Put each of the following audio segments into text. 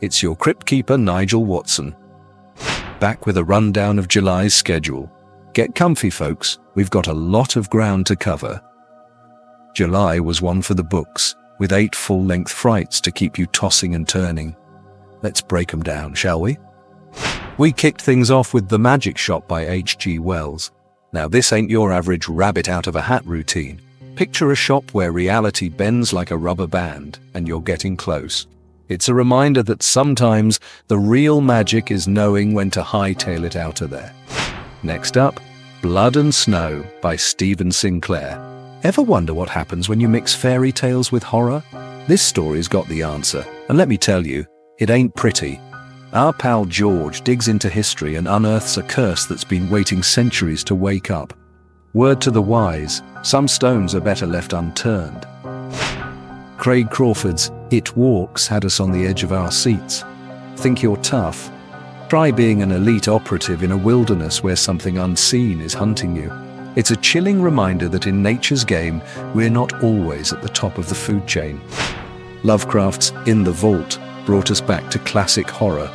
It's your Cryptkeeper Nigel Watson, back with a rundown of July's schedule. Get comfy, folks, we've got a lot of ground to cover. July was one for the books, with 8 full-length frights to keep you tossing and turning. Let's break them down, shall we? We kicked things off with The Magic Shop by H.G. Wells. Now this ain't your average rabbit-out-of-a-hat routine. Picture a shop where reality bends like a rubber band, and you're getting close. It's a reminder that sometimes the real magic is knowing when to hightail it out of there. Next up, Blood and Snow by Stephen Sinclair. Ever wonder what happens when you mix fairy tales with horror? This story's got the answer, and let me tell you, it ain't pretty. Our pal George digs into history and unearths a curse that's been waiting centuries to wake up. Word to the wise, some stones are better left unturned. Craig Crawford's It Walks had us on the edge of our seats. Think you're tough? Try being an elite operative in a wilderness where something unseen is hunting you. It's a chilling reminder that in nature's game, we're not always at the top of the food chain. Lovecraft's In the Vault brought us back to classic horror.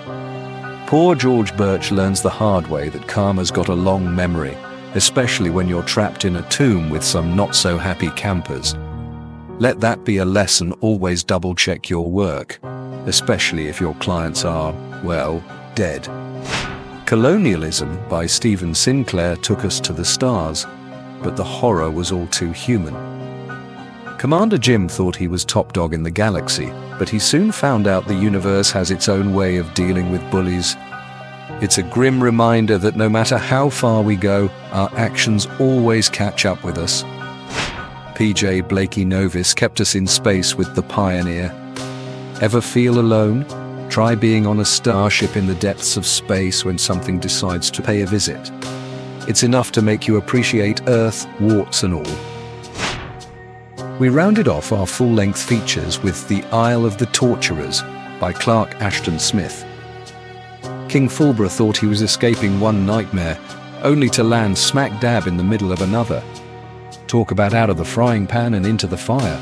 Poor George Birch learns the hard way that karma's got a long memory, especially when you're trapped in a tomb with some not-so-happy campers. Let that be a lesson: always double-check your work, especially if your clients are, well, dead. Colonialism by Stephen Sinclair took us to the stars, but the horror was all too human. Commander Jim thought he was top dog in the galaxy, but he soon found out the universe has its own way of dealing with bullies. It's a grim reminder that no matter how far we go, our actions always catch up with us. P.J. Blakey Novis kept us in space with The Pioneer. Ever feel alone? Try being on a starship in the depths of space when something decides to pay a visit. It's enough to make you appreciate Earth, warts and all. We rounded off our full-length features with The Isle of the Torturers by Clark Ashton Smith. King Fulbra thought he was escaping one nightmare, only to land smack dab in the middle of another. Talk about out of the frying pan and into the fire.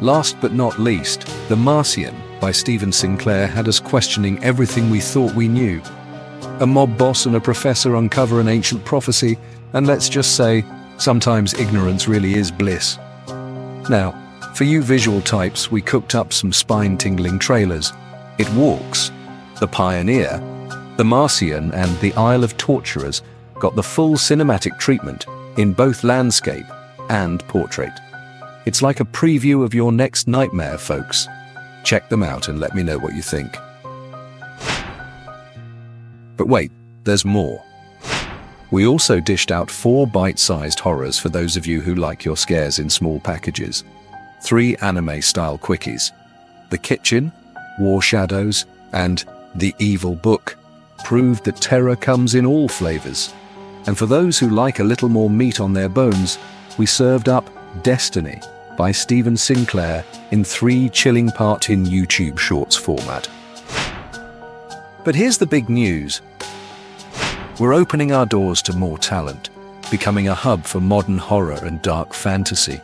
Last but not least, The Martian by Stephen Sinclair had us questioning everything we thought we knew. A mob boss and a professor uncover an ancient prophecy, and let's just say, sometimes ignorance really is bliss. Now, for you visual types, we cooked up some spine-tingling trailers. It Walks, The Pioneer, The Martian and The Isle of Torturers got the full cinematic treatment in both landscape and portrait. It's like a preview of your next nightmare, folks. Check them out and let me know what you think. But wait, there's more. We also dished out 4 bite-sized horrors for those of you who like your scares in small packages. 3 anime-style quickies. The Kitchen, War Shadows, and The Evil Book proved that terror comes in all flavors. And for those who like a little more meat on their bones, we served up Destiny by Stephen Sinclair in 3 chilling part in YouTube Shorts format. But here's the big news. We're opening our doors to more talent, becoming a hub for modern horror and dark fantasy.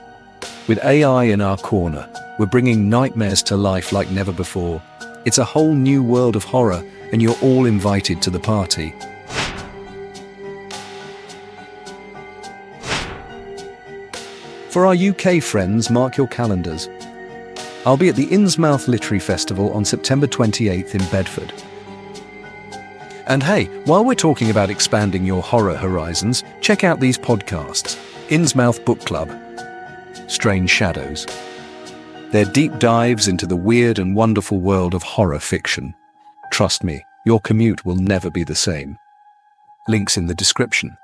With AI in our corner, we're bringing nightmares to life like never before. It's a whole new world of horror, and you're all invited to the party. For our UK friends, mark your calendars. I'll be at the Innsmouth Literary Festival on September 28th in Bedford. And hey, while we're talking about expanding your horror horizons, check out these podcasts. Innsmouth Book Club, Strange Shadows. They're deep dives into the weird and wonderful world of horror fiction. Trust me, your commute will never be the same. Links in the description.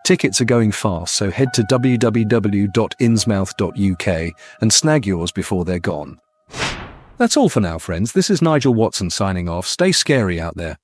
Tickets are going fast, so head to www.innsmouth.uk and snag yours before they're gone. That's all for now, friends. This is Nigel Watson signing off. Stay scary out there.